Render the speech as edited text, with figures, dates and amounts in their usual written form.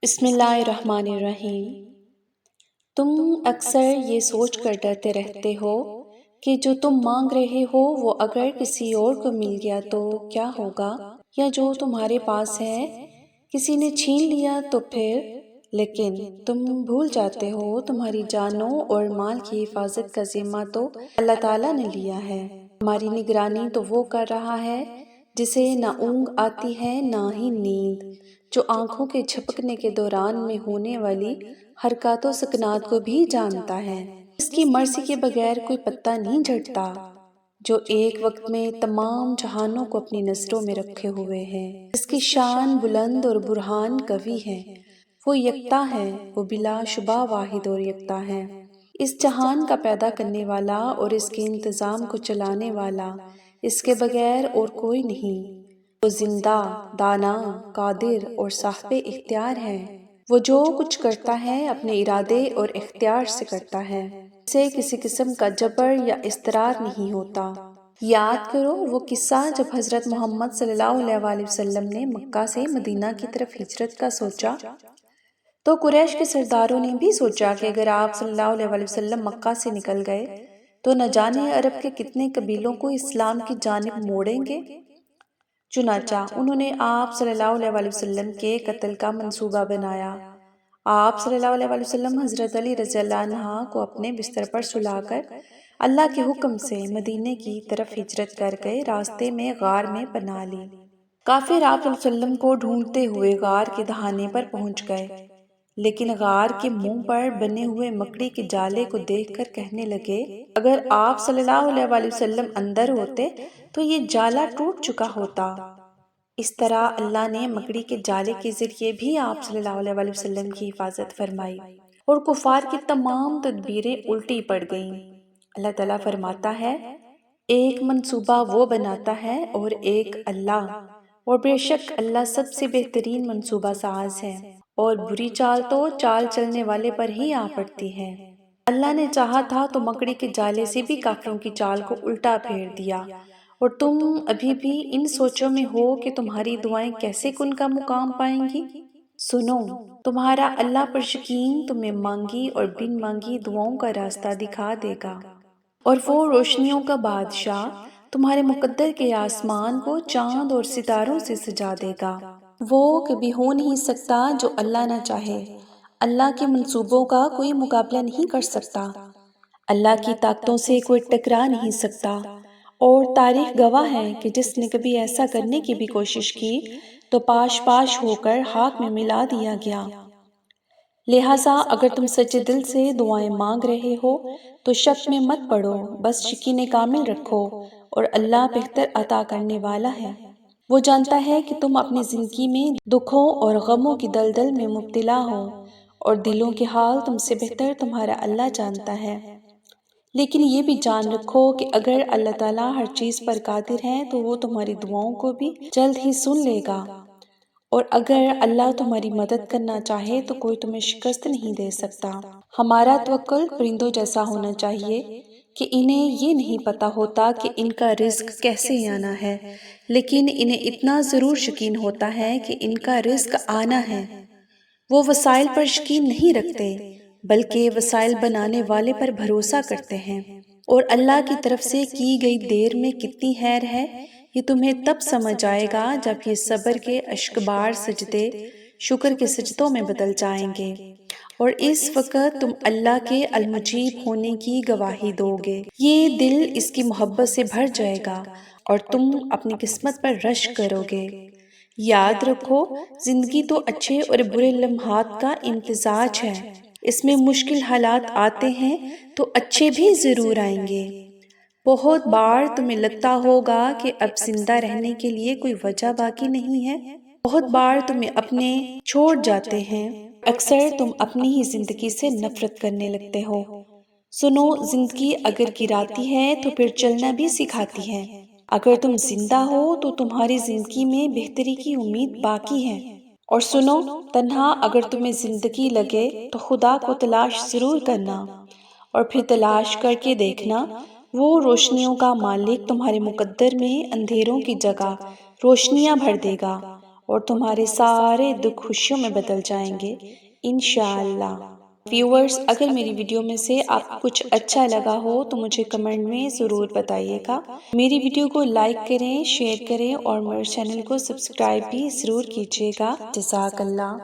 بسم اللہ الرحمن الرحیم۔ تم اکثر یہ سوچ کر ڈرتے رہتے ہو کہ جو تم مانگ رہے ہو وہ اگر کسی اور کو مل گیا تو کیا ہوگا، یا جو تمہارے پاس ہے کسی نے چھین لیا تو پھر۔ لیکن تم بھول جاتے ہو تمہاری جانوں اور مال کی حفاظت کا ذمہ تو اللہ تعالیٰ نے لیا ہے۔ ہماری نگرانی تو وہ کر رہا ہے جسے نہ اونگ آتی ہے نہ ہی نیند، جو آنکھوں کے جھپکنے کے دوران میں ہونے والی حرکات و سکنات کو بھی جانتا ہے، اس کی مرضی کے بغیر کوئی پتا نہیں جھڑتا، جو ایک وقت میں تمام جہانوں کو اپنی نظروں میں رکھے ہوئے ہے، اس کی شان بلند اور برہان قوی ہے، وہ یکتا ہے، وہ بلا شبہ واحد اور یکتا ہے، اس جہان کا پیدا کرنے والا اور اس کے انتظام کو چلانے والا، اس کے بغیر اور کوئی نہیں۔ وہ زندہ، دانا، قادر اور صاحب اختیار ہے، وہ جو کچھ کرتا ہے اپنے ارادے اور اختیار سے کرتا ہے، اسے کسی قسم کا جبر یا اضطرار نہیں ہوتا۔ یاد کرو وہ قصہ جب حضرت محمد صلی اللہ علیہ وسلم نے مکہ سے مدینہ کی طرف ہجرت کا سوچا تو قریش کے سرداروں نے بھی سوچا کہ اگر آپ صلی اللہ علیہ وسلم مکہ سے نکل گئے تو نہ جانے عرب کے کتنے قبیلوں کو اسلام کی جانب موڑیں گے۔ چنانچہ انہوں نے آپ صلی اللہ علیہ وسلم کے قتل کا منصوبہ بنایا۔ آپ صلی اللہ علیہ وسلم حضرت علی رضی اللہ عنہ کو اپنے بستر پر سلا کر اللہ کے حکم سے مدینے کی طرف ہجرت کر گئے، راستے میں غار میں پناہ لی۔ کافر آپ صلی اللہ علیہ وسلم کو ڈھونڈتے ہوئے غار کے دہانے پر پہنچ گئے، لیکن غار کے منہ پر بنے ہوئے مکڑی کے جالے کو دیکھ کر کہنے لگے اگر آپ صلی اللہ علیہ وسلم اندر ہوتے تو یہ جالا ٹوٹ چکا ہوتا۔ اس طرح اللہ نے مکڑی کے جالے کے ذریعے بھی آپ صلی اللہ علیہ وسلم کی حفاظت فرمائی اور کفار کی تمام تدبیریں الٹی پڑ گئیں۔ اللہ تعالیٰ فرماتا ہے ایک منصوبہ وہ بناتا ہے اور ایک اللہ، اور بے شک اللہ سب سے بہترین منصوبہ ساز ہے، اور بری چال تو چال چلنے والے پر ہی آ پڑتی ہے۔ اللہ نے چاہا تھا تو مکڑی کے جالے سے بھی کافروں کی چال کو الٹا پھیر دیا، اور تم ابھی بھی ان سوچوں میں ہو کہ تمہاری دعائیں کیسے کن کا مقام پائیں گی۔ سنو، تمہارا اللہ پر یقین تمہیں مانگی اور بن مانگی دعاؤں کا راستہ دکھا دے گا، اور وہ روشنیوں کا بادشاہ تمہارے مقدر کے آسمان کو چاند اور ستاروں سے سجا دے گا۔ وہ کبھی ہو نہیں سکتا جو اللہ نہ چاہے، اللہ کے منصوبوں کا کوئی مقابلہ نہیں کر سکتا، اللہ کی طاقتوں سے کوئی ٹکرا نہیں سکتا، اور تاریخ گواہ ہے کہ جس نے کبھی ایسا کرنے کی بھی کوشش کی تو پاش پاش ہو کر خاک میں ملا دیا گیا۔ لہٰذا اگر تم سچے دل سے دعائیں مانگ رہے ہو تو شک میں مت پڑو، بس یقین کامل رکھو، اور اللہ بہتر عطا کرنے والا ہے۔ وہ جانتا ہے کہ تم اپنی زندگی میں دکھوں اور غموں کی دلدل میں مبتلا ہو، اور دلوں کے حال تم سے بہتر تمہارا اللہ جانتا ہے۔ لیکن یہ بھی جان رکھو کہ اگر اللہ تعالیٰ ہر چیز پر قادر ہے تو وہ تمہاری دعاؤں کو بھی جلد ہی سن لے گا، اور اگر اللہ تمہاری مدد کرنا چاہے تو کوئی تمہیں شکست نہیں دے سکتا۔ ہمارا توکل پرندوں جیسا ہونا چاہیے کہ انہیں یہ نہیں پتا ہوتا کہ ان کا رزق کیسے آنا ہے، لیکن انہیں اتنا ضرور یقین ہوتا ہے کہ ان کا رزق آنا ہے۔ وہ وسائل پر یقین نہیں رکھتے بلکہ وسائل بنانے والے پر بھروسہ کرتے ہیں، اور اللہ کی طرف سے کی گئی دیر میں کتنی خیر ہے یہ تمہیں تب سمجھ آئے گا جب یہ صبر کے اشکبار سجدے شکر کے سجدوں میں بدل جائیں گے، اور اس وقت تم اللہ کے المجیب ہونے کی گواہی دو گے۔ یہ دل اس کی محبت سے بھر جائے گا اور تم اپنی قسمت پر رشک کرو گے۔ یاد رکھو زندگی تو اچھے اور برے لمحات کا امتزاج ہے، اس میں مشکل حالات آتے ہیں تو اچھے بھی ضرور آئیں گے۔ بہت بار تمہیں لگتا ہوگا کہ اب زندہ رہنے کے لیے کوئی وجہ باقی نہیں ہے، بہت بار تمہیں اپنے چھوڑ جاتے ہیں، اکثر تم اپنی ہی زندگی سے نفرت کرنے لگتے ہو۔ سنو، زندگی اگر گراتی ہے تو پھر چلنا بھی سکھاتی ہے۔ اگر تم زندہ ہو تو تمہاری زندگی میں بہتری کی امید باقی ہے، اور سنو، تنہا اگر تمہیں زندگی لگے تو خدا کو تلاش ضرور کرنا، اور پھر تلاش کر کے دیکھنا وہ روشنیوں کا مالک تمہارے مقدر میں اندھیروں کی جگہ روشنیاں بھر دے گا، اور تمہارے سارے دکھ خوشیوں میں بدل جائیں گے انشاءاللہ۔ ویورز، اگر میری ویڈیو میں سے آپ کو کچھ اچھا لگا ہو تو مجھے کمنٹ میں ضرور بتائیے گا۔ میری ویڈیو کو لائک کریں، شیئر کریں اور میرے چینل کو سبسکرائب بھی ضرور کیجیے گا۔ جزاک اللہ۔